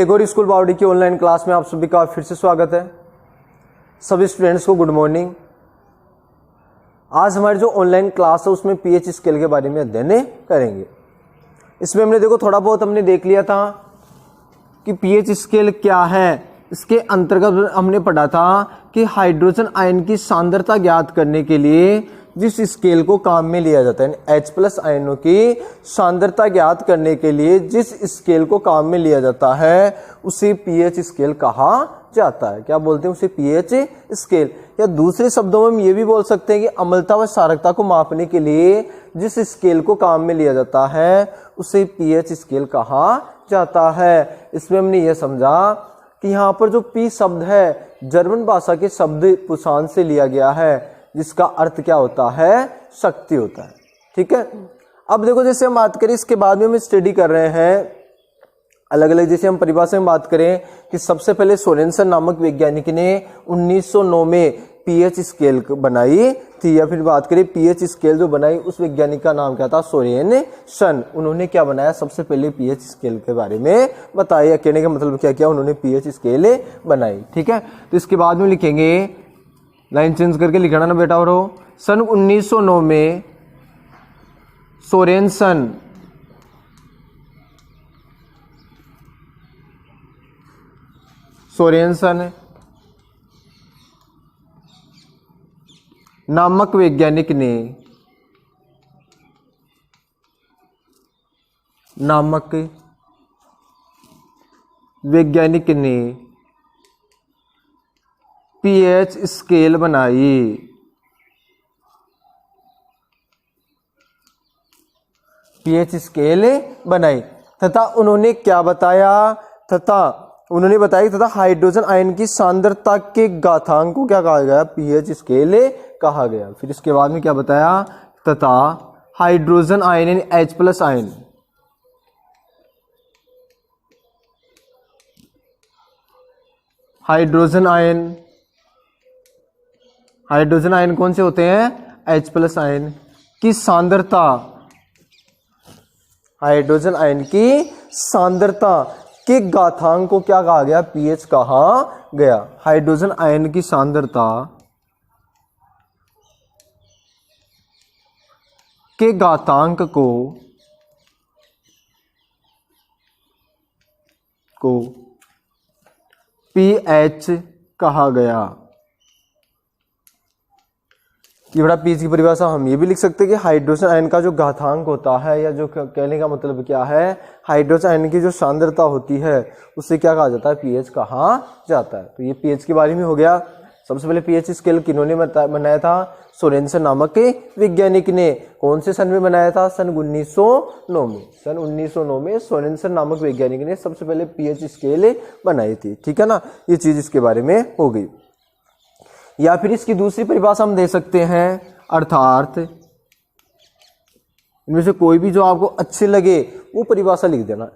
Tagore school बावड़ी की online class में आप सभी का फिर से स्वागत है। सभी स्टूडेंट्स को गुड मॉर्निंग। आज हमारी जो ऑनलाइन क्लास है उसमें पीएच स्केल के बारे में अध्ययन करेंगे। इसमें हमने देखो थोड़ा बहुत हमने देख लिया था कि पीएच स्केल क्या है। इसके अंतर्गत हमने पढ़ा था कि हाइड्रोजन आयन की सांद्रता ज्ञात करने के लिए जिस स्केल को काम में लिया जाता है, H+ आयनों की सांद्रता ज्ञात करने के लिए जिस स्केल को काम में लिया जाता है उसे पीएच स्केल कहा जाता है। क्या बोलते हैं? उसे पीएच स्केल। या दूसरे शब्दों में हम ये भी बोल सकते हैं कि अम्लता व क्षारकता को मापने के लिए जिस स्केल को काम में लिया जाता है उसे पीएच स्केल कहा जाता है। इसमें हमने ये समझा कि यहाँ पर जो पी शब्द है जर्मन भाषा के शब्द पुसान से लिया गया है, जिसका अर्थ क्या होता है? शक्ति होता है। ठीक है। अब देखो जैसे हम बात करें इसके बाद में हम स्टडी कर रहे हैं अलग अलग, जैसे हम परिभाषा में बात करें कि सबसे पहले सोरेनसन नामक वैज्ञानिक ने 1909 में पीएच स्केल बनाई थी, या फिर बात करें पीएच स्केल जो बनाई उस वैज्ञानिक का नाम क्या था? सोरेनसन। उन्होंने क्या बनाया? सबसे पहले पीएच स्केल के बारे में बताया। कहने का मतलब क्या किया? उन्होंने पीएच स्केल बनाई। ठीक है। तो इसके बाद में लिखेंगे, लाइन चेंज करके लिखना ना बेटा। और सन 1909 में सोरेनसन नामक वैज्ञानिक ने पीएच स्केल बनाई। पीएच स्केल बनाई तथा उन्होंने क्या बताया? उन्होंने बताया तथा हाइड्रोजन आयन की सांद्रता के घातांक को क्या कहा गया? पीएच स्केल कहा गया। फिर इसके बाद में क्या बताया? तथा हाइड्रोजन आयन यानी H+ आयन हाइड्रोजन आयन कौन से होते हैं? H+ आयन की सांद्रता, हाइड्रोजन आयन की सांद्रता के घातांक को क्या कहा गया? पीएच कहा गया। हाइड्रोजन आयन की सांद्रता के घातांक को पीएच कहा गया। ये बड़ा पीएच की परिभाषा हम ये भी लिख सकते हैं कि हाइड्रोजन आयन का जो घातांक होता है, या जो कहने का मतलब क्या है, हाइड्रोजन आयन की जो सांद्रता होती है उससे क्या कहा जाता है? पीएच कहा जाता है। तो ये पीएच के बारे में हो गया। सबसे पहले पीएच स्केल किन्होंने बनाया था? सोरेनसन नामक वैज्ञानिक ने। कौन से सन में बनाया था? सन 1909 में। सन 1909 में सोरेनसन नामक वैज्ञानिक ने सबसे पहले पीएच स्केल बनाई थी। ठीक है ना। ये चीज इसके बारे में हो गई। या फिर इसकी दूसरी परिभाषा हम दे सकते हैं, अर्थात इनमें से कोई भी जो आपको अच्छी लगे वो परिभाषा लिख देना।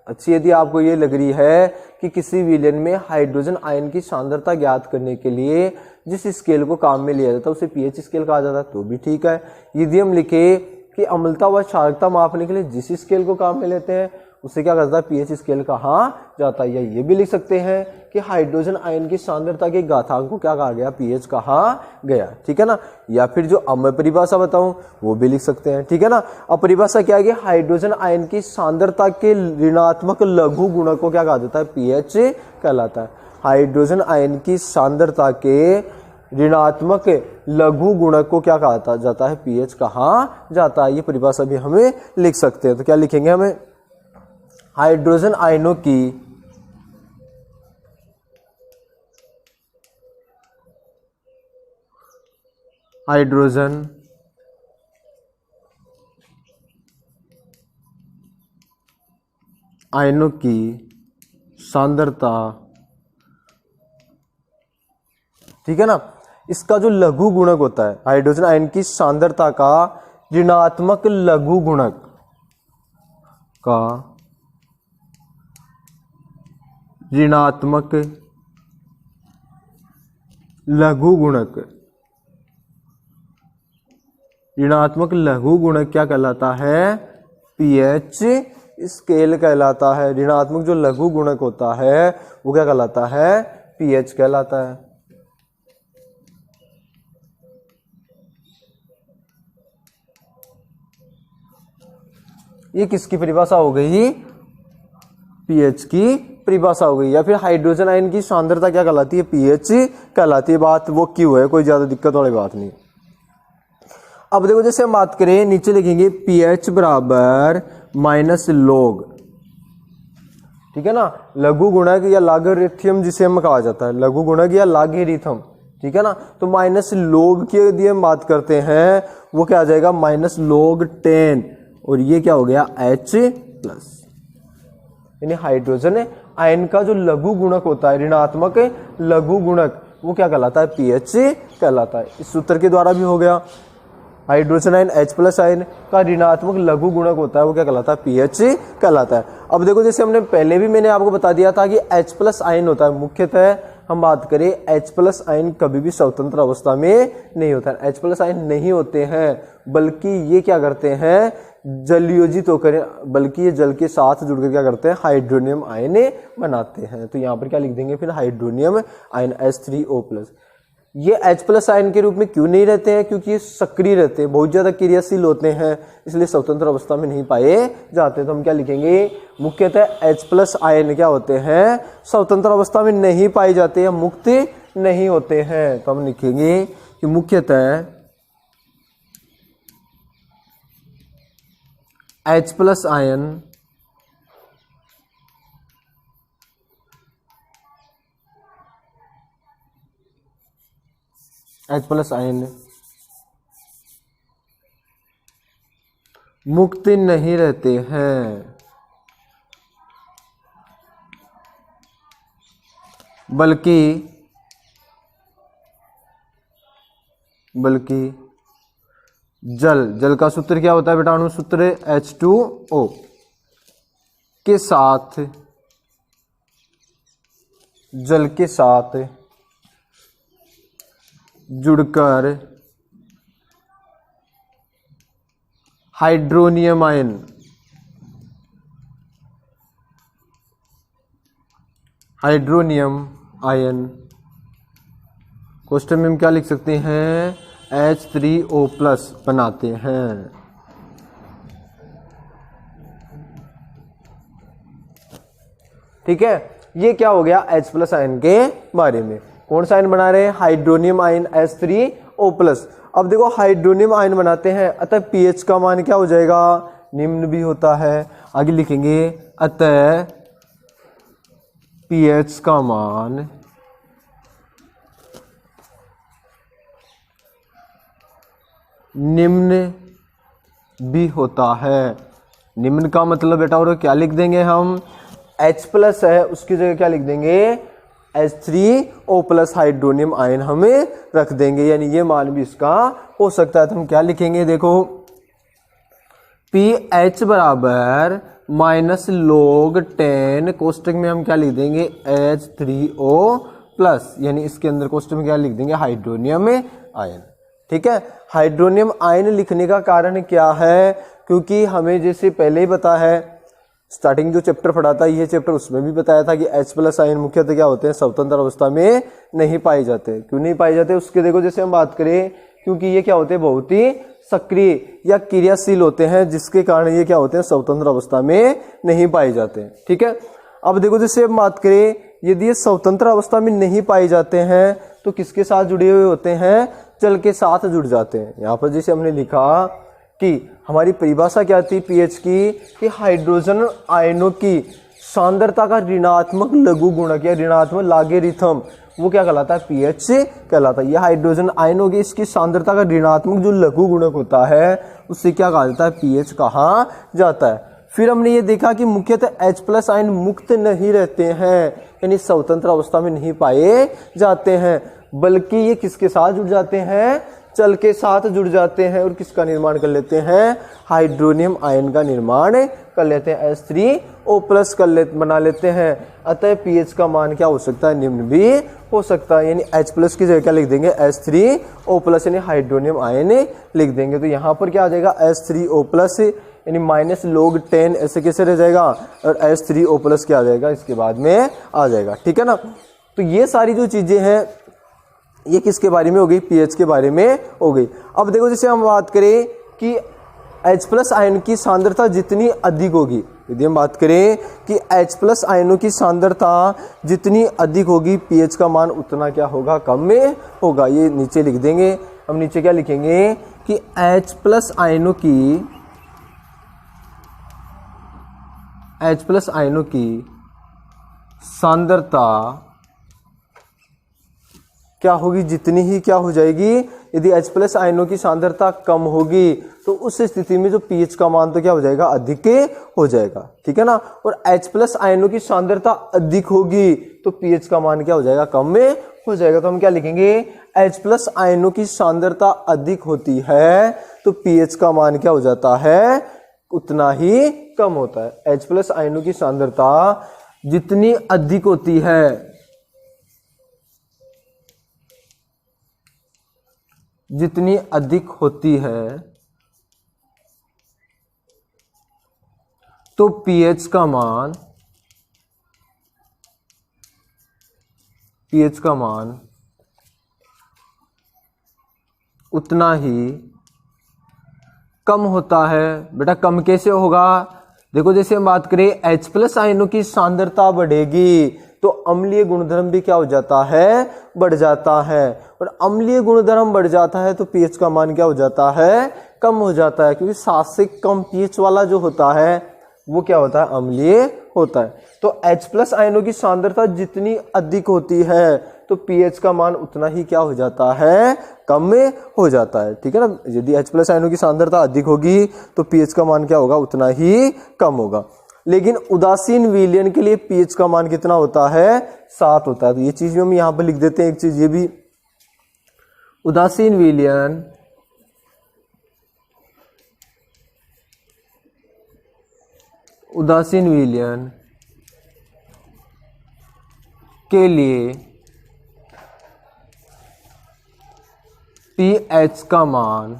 अच्छी यदि आपको ये लग रही है कि किसी विलयन में हाइड्रोजन आयन की सांद्रता ज्ञात करने के लिए जिस स्केल को काम में लिया जाता है उसे पीएच स्केल कहा जाता है, तो भी ठीक है। यदि हम लिखे कि अम्लता व क्षारकता मापने के लिए जिस स्केल को काम में लेते हैं उसे क्या करता है? पीएच स्केल कहा जाता है। या ये भी लिख सकते हैं कि हाइड्रोजन आयन की सांद्रता के घातांक को क्या कहा गया? पीएच कहा गया। ठीक है ना। या फिर जो अब मैं परिभाषा बताऊं वो भी लिख सकते हैं। ठीक है ना। अब परिभाषा क्या है कि हाइड्रोजन आयन की सांद्रता के ऋणात्मक लघु गुणक को क्या कहा जाता है? पीएच कहलाता है। हाइड्रोजन आयन की सांद्रता के ऋणात्मक लघु गुणक को क्या कहा जाता है? पीएच कहा जाता है। ये परिभाषा भी हमें लिख सकते हैं। तो क्या लिखेंगे हमें? हाइड्रोजन आयनों की सांद्रता, ठीक है ना, इसका जो लघु गुणक होता है, हाइड्रोजन आयन की सांद्रता का ऋणात्मक लघु गुणक का ऋणात्मक लघु गुणक, ऋणात्मक लघु गुणक क्या कहलाता है? पीएच स्केल कहलाता है। ऋणात्मक जो लघु गुणक होता है वो क्या कहलाता है? पीएच कहलाता है। ये किसकी परिभाषा हो गई? पीएच की परिभाषा हो गई। या फिर हाइड्रोजन आयन की सांद्रता क्या कहलाती है? पीएच कहलाती है। बात वो क्यों है, कोई ज्यादा दिक्कत वाली बात नहीं। अब देखो जैसे हम बात करें, नीचे लिखेंगे पीएच बराबर माइनस log, ठीक है ना, लघु गुणक या लॉगरिथम जिसे हम कहा जाता है, लघु गुणक या लॉगरिथम, ठीक है ना। तो माइनस log के यदि हम बात करते हैं वो क्या आ जाएगा? माइनस log 10, और ये क्या हो गया? H plus. यानी हाइड्रोजन आयन का जो लघु गुणक होता है, ऋणात्मक लघु गुणक, वो क्या कहलाता है? पीएच कहलाता है। इस सूत्र के द्वारा भी हो गया। Hydrogen ion H plus ion का ऋणात्मक लघु गुणक होता है वो क्या कहलाता है? पीएच कहलाता है। अब देखो जैसे हमने पहले भी मैंने आपको बता दिया था कि H प्लस आयन होता है, मुख्यतः हम बात करें H प्लस आयन कभी भी स्वतंत्र अवस्था में नहीं होता है। H प्लस आयन नहीं होते हैं, बल्कि ये क्या करते हैं? जलयोजित होकर, बल्कि ये जल के साथ जुड़कर क्या करते हैं? हाइड्रोनियम आयन बनाते हैं। तो यहाँ पर क्या लिख देंगे फिर? Hydronium ion H3O+। ये H प्लस आयन के रूप में क्यों नहीं रहते हैं? क्योंकि ये सक्रिय रहते हैं, बहुत ज्यादा क्रियाशील होते हैं, इसलिए स्वतंत्र अवस्था में नहीं पाए जाते हैं। तो हम क्या लिखेंगे? मुख्यतः H प्लस आयन क्या होते हैं? स्वतंत्र अवस्था में नहीं पाए जाते हैं, मुक्त नहीं होते हैं। तो हम लिखेंगे कि मुख्यतः H प्लस आयन मुक्त नहीं रहते हैं, बल्कि जल का सूत्र क्या होता है बेटा? अणु सूत्र H2O के साथ, जल के साथ जुड़कर हाइड्रोनियम आयन क्वेश्चन में हम क्या लिख सकते हैं? H3O+ बनाते हैं। ठीक है, ये क्या हो गया? H प्लस आयन के बारे में। कौन सा आयन बना रहे हैं? Hydronium ion H3O+। अब देखो हाइड्रोनियम आयन बनाते हैं, अतः पीएच का मान क्या हो जाएगा? निम्न भी होता है। आगे लिखेंगे अतः पीएच का मान निम्न भी होता है। निम्न का मतलब बेटा और क्या लिख देंगे हम? H प्लस है उसकी जगह क्या लिख देंगे? H3O+ हाइड्रोनियम आयन हमें रख देंगे, यानी ये मान भी इसका हो सकता है। तो हम क्या लिखेंगे? देखो pH बराबर माइनस log 10, कोष्टक में हम क्या लिख देंगे? H3O+, यानी इसके अंदर कोष्टक में क्या लिख देंगे? Hydronium ion. ठीक है, हाइड्रोनियम आयन लिखने का कारण क्या है? क्योंकि हमें जैसे पहले ही पता है, स्टार्टिंग जो चैप्टर पढ़ा था ये चैप्टर, उसमें भी बताया था कि H प्लस आयन मुख्यतः क्या होते हैं? स्वतंत्र अवस्था में नहीं पाए जाते। क्यों नहीं पाए जाते उसके देखो जैसे हम बात करें, क्योंकि ये क्या होते हैं? बहुत ही सक्रिय या क्रियाशील होते हैं, जिसके कारण ये क्या होते हैं? स्वतंत्र अवस्था में नहीं पाए जाते। ठीक है, अब देखो जैसे हम बात करें, यदि ये स्वतंत्र अवस्था में नहीं पाए जाते हैं तो किसके साथ जुड़े हुए होते हैं? जल के साथ जुड़ जाते हैं। यहाँ पर जैसे हमने लिखा कि हमारी परिभाषा क्या थी पीएच की? कि हाइड्रोजन आयनों की सांद्रता का ऋणात्मक लघु गुणक या ऋणात्मक लॉगरिथम वो क्या कहलाता है? पीएच कहलाता है। यह हाइड्रोजन आयन होगी, इसकी सांद्रता का ऋणात्मक जो लघु गुणक होता है उससे क्या कहा जाता है? पीएच कहा जाता है। फिर हमने ये देखा कि मुख्यतः H प्लस आयन मुक्त नहीं रहते हैं, यानी स्वतंत्र अवस्था में नहीं पाए जाते हैं, बल्कि ये किसके साथ जुड़ जाते हैं? जल के साथ जुड़ जाते हैं। और किसका निर्माण कर लेते हैं? हाइड्रोनियम आयन का निर्माण कर लेते हैं, H3O+ बना लेते हैं। अतः पीएच का मान क्या हो सकता है? निम्न भी हो सकता है, यानी H प्लस की जगह क्या लिख देंगे? H3O+, यानी हाइड्रोनियम आयन लिख देंगे। तो यहाँ पर क्या आ जाएगा? H3O+, यानी माइनस log 10 ऐसे कैसे रह जाएगा, और H3O+ क्या आ जाएगा, इसके बाद में आ जाएगा। ठीक है ना। तो ये सारी जो चीजें हैं ये किसके बारे में हो गई, पीएच के बारे में हो गई। अब देखो जैसे हम बात करें कि H+ आयन की सांद्रता जितनी अधिक होगी, यदि हम बात करें कि H+ आयनों की सांद्रता जितनी अधिक होगी पीएच का मान उतना क्या होगा, कम में होगा। ये नीचे लिख देंगे हम, नीचे क्या लिखेंगे कि H+ आयनों की सांद्रता क्या होगी, जितनी ही क्या हो जाएगी, यदि H+ आयनों की सांद्रता कम होगी तो उस स्थिति में जो पीएच का मान तो क्या हो जाएगा, अधिक हो जाएगा। ठीक है ना। और H+ आयनों की सांद्रता अधिक होगी तो पीएच का मान क्या हो जाएगा, कम में हो जाएगा। तो हम क्या लिखेंगे, H+ आयनों की सांद्रता अधिक होती है तो पीएच का मान क्या हो जाता है, उतना ही कम होता है। H+ आयनों की सांद्रता जितनी अधिक होती है, जितनी अधिक होती है तो पीएच का मान उतना ही कम होता है। बेटा कम कैसे होगा, देखो जैसे हम बात करें H+ आयनों की सांद्रता बढ़ेगी तो अम्लीय गुणधर्म भी क्या हो जाता है, बढ़ जाता है। और अम्लीय गुणधर्म बढ़ जाता है तो पीएच का मान क्या हो जाता है, कम हो जाता है, क्योंकि 7 से कम पीएच वाला जो होता है वो क्या होता है, अम्लीय होता है। तो H+ आयनों की सांद्रता जितनी अधिक होती है तो पीएच का मान उतना ही क्या हो जाता है, कम में हो जाता है। ठीक है ना। यदि H+ आयनों की सांद्रता अधिक होगी तो पीएच का मान क्या होगा, उतना ही कम होगा। लेकिन उदासीन विलयन के लिए पीएच का मान कितना होता है, 7 होता है। तो ये चीज हम यहां पर लिख देते हैं, एक चीज ये भी, उदासीन विलयन के लिए पीएच का मान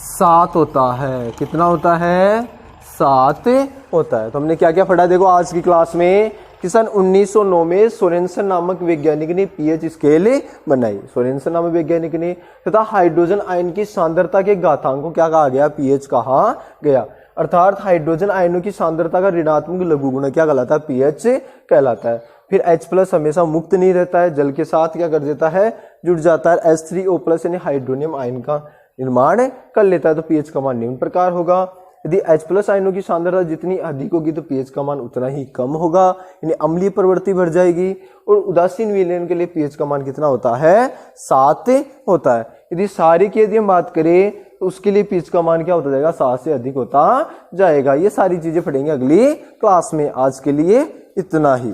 7 होता है। कितना होता है, 7 होता है। तो हमने क्या क्या पढ़ा, देखो आज की क्लास में कि सन 1909 में सोरेनसन नामक वैज्ञानिक ने पीएच स्केल बनाई। सोरेनसन नामक वैज्ञानिक ने, तथा हाइड्रोजन आयन की सांद्रता के घातांक को क्या कहा गया, पीएच कहा गया। अर्थात हाइड्रोजन आयनों की सांद्रता का ऋणात्मक लघुगुणक क्या कहलाता है, पीएच कहलाता है। फिर H+ हमेशा मुक्त नहीं रहता है, जल के साथ क्या कर देता है, जुड़ जाता है। H3O+ यानी हाइड्रोनियम आयन का निर्माण कर लेता है। तो पीएच का मान निम्न प्रकार होगा। यदि H+ आयनों की सांद्रता जितनी अधिक होगी तो पीएच का मान उतना ही कम होगा, यानी अम्लीय प्रवृत्ति बढ़ जाएगी। और उदासीन विलयन के लिए पीएच का मान कितना होता है, 7 होता है। यदि सारे की यदि हम बात करें तो उसके लिए पीएच का मान क्या होता जाएगा, 7 से अधिक होता जाएगा। ये सारी चीजें पढ़ेंगे अगली क्लास में। आज के लिए इतना ही।